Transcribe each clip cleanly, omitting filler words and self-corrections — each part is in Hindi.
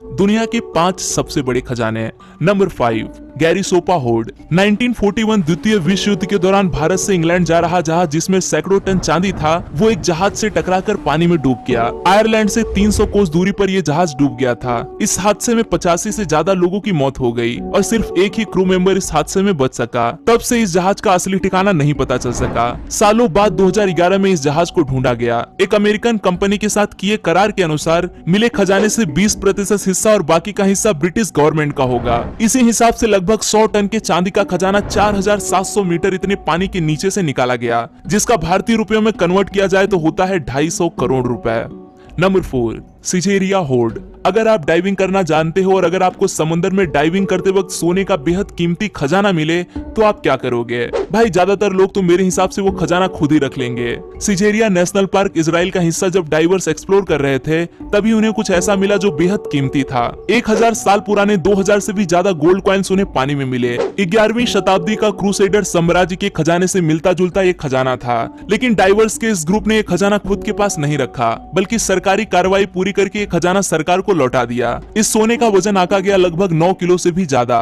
दुनिया के 5 सबसे बड़े खजाने। नंबर 5, गैरी सोपा होर्ड। 1941 द्वितीय विश्व युद्ध के दौरान भारत से इंग्लैंड जा रहा जहाज जिसमें सैकड़ों टन चांदी था, वो एक जहाज से टकराकर पानी में डूब गया। आयरलैंड से 300 कोस दूरी पर यह जहाज डूब गया था। इस हादसे में 85 से ज्यादा लोगों की मौत हो गई और सिर्फ एक ही क्रू मेंबर इस हादसे में बच सका। तब से इस जहाज का असली ठिकाना नहीं पता चल सका। सालों बाद 2011 में इस जहाज को ढूंढा गया। एक अमेरिकन कंपनी के साथ किए करार के अनुसार मिले खजाने से 20% हिस्सा और बाकी का हिस्सा ब्रिटिश गवर्नमेंट का होगा। इसी हिसाब से लगभग 100 टन के चांदी का खजाना 4700 मीटर इतने पानी के नीचे से निकाला गया, जिसका भारतीय रुपयों में कन्वर्ट किया जाए तो होता है 250 करोड़ रुपए। Number 4, Caesarea hoard. अगर आप डाइविंग करना जानते हो और अगर आपको समुद्र में डाइविंग करते वक्त सोने का बेहद कीमती खजाना मिले तो आप क्या करोगे? भाई ज्यादातर लोग तो मेरे हिसाब से वो खजाना खुद ही रख लेंगे। सिजेरिया नेशनल पार्क इजराइल का हिस्सा जब डाइवर्स एक्सप्लोर कर रहे थे तभी उन्हें कुछ ऐसा मिला जो बेहद कीमती था। 1000 साल पुराने 2000 से भी ज्यादा गोल्ड कॉइन्स उन्हें पानी में मिले। 11वीं शताब्दी का क्रूसेडर साम्राज्य के खजाने से मिलता जुलता एक खजाना था, लेकिन डाइवर्स के इस ग्रुप ने एक खजाना खुद के पास नहीं रखा बल्कि सरकारी कार्रवाई पूरी करके एक खजाना सरकार को लौटा दिया। इस सोने का वजन आंका गया लगभग 9 किलो से भी ज्यादा।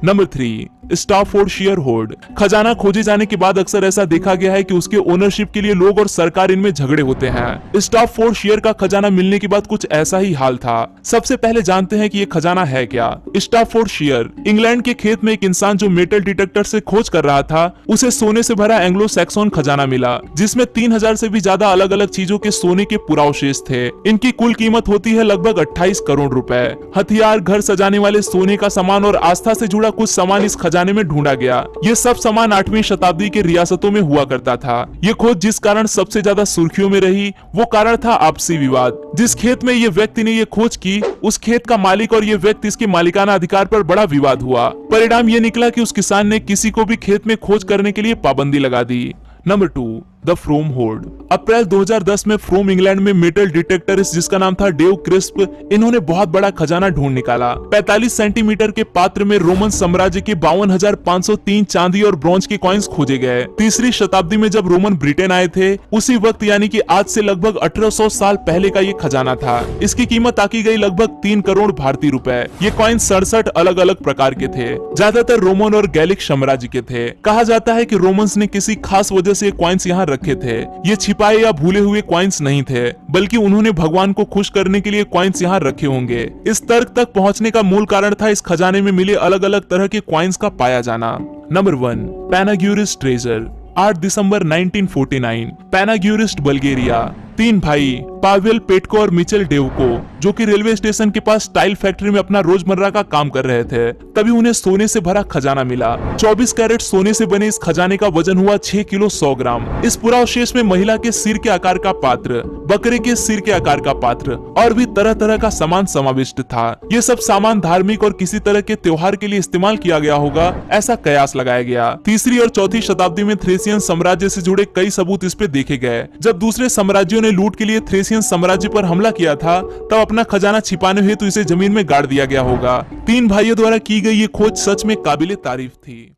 Number 3, Staffordshire hoard. खजाना खोजे जाने के बाद अक्सर ऐसा देखा गया है कि उसके ओनरशिप के लिए लोग और सरकार इनमें झगड़े होते हैं। स्टाफोर्डशायर का खजाना मिलने के बाद कुछ ऐसा ही हाल था। सबसे पहले जानते हैं कि ये खजाना है क्या। स्टाफोर्डशायर इंग्लैंड के खेत में एक इंसान जो मेटल डिटेक्टर से खोज कर रहा था, उसे सोने से भरा एंग्लो सैक्सन खजाना मिला, जिसमें 3000 से भी ज्यादा अलग अलग चीजों के सोने के पुरावशेष थे। इनकी कुल कीमत होती है लगभग 28 करोड़ रुपए। हथियार, घर सजाने वाले सोने का सामान और आस्था से जुड़ा कुछ सामान इस खजाने में ढूंढा गया। ये सब सामान 8वीं शताब्दी के रियासतों में हुआ करता था। ये खोज जिस कारण सबसे ज्यादा सुर्खियों में रही वो कारण था आपसी विवाद। जिस खेत में ये व्यक्ति ने ये खोज की, उस खेत का मालिक और ये व्यक्ति इसके मालिकाना अधिकार पर बड़ा विवाद हुआ। परिणाम ये निकला कि उस किसान ने किसी को भी खेत में खोज करने के लिए पाबंदी लगा दी। Number 2, the Frome hoard. April 2010 में फ्रोम इंग्लैंड में मेटल डिटेक्टरिस्ट जिसका नाम था डेव क्रिस्प, इन्होंने बहुत बड़ा खजाना ढूंढ निकाला। 45 सेंटीमीटर के पात्र में रोमन साम्राज्य के 52,503 चांदी और ब्रॉन्ज के कॉइन्स खोजे गए। 3री शताब्दी में जब रोमन ब्रिटेन आए थे उसी वक्त यानी कि आज से लगभग 1800 साल पहले का ये खजाना था। इसकी कीमत आकी गई लगभग 3 करोड़ भारतीय रुपए। ये कॉइन 67 अलग अलग प्रकार के थे, ज्यादातर रोमन और गैलिक साम्राज्य के थे। कहा जाता है कि रोमन्स ने किसी खास वजह से कॉइन्स यहाँ रखे थे। ये छिपाए या भूले हुए कॉइन्स नहीं थे, बल्कि उन्होंने भगवान को खुश करने के लिए कॉइन्स यहाँ रखे होंगे। इस तर्क तक पहुंचने का मूल कारण था इस खजाने में मिले अलग अलग तरह के कॉइन्स का पाया जाना। Number 1, Panagyurishte treasure. 8 December 1949 Panagyurishte Bulgaria. 3 भाई पावेल पेटको और मिचेल डेवको जो कि रेलवे स्टेशन के पास टाइल फैक्ट्री में अपना रोजमर्रा का काम कर रहे थे, तभी उन्हें सोने से भरा खजाना मिला। 24 कैरेट सोने से बने इस खजाने का वजन हुआ 6 किलो 100 ग्राम। इस पुरावशेष में महिला के सिर के आकार का पात्र, बकरे के सिर के आकार का पात्र और भी तरह तरह का सामान समाविष्ट था। ये सब सामान धार्मिक और किसी तरह के त्योहार के लिए इस्तेमाल किया गया होगा, ऐसा कयास लगाया गया। 3री और 4थी शताब्दी में थ्रेसियन साम्राज्य से जुड़े कई सबूत इस पे देखे गए। जब दूसरे साम्राज्यों ने लूट के लिए थ्रेसियन साम्राज्य पर हमला किया था तब अपना खजाना छिपाने हेतु इसे जमीन में गाड़ दिया गया होगा। 3 भाइयों द्वारा की गई ये खोज सच में काबिले तारीफ थी।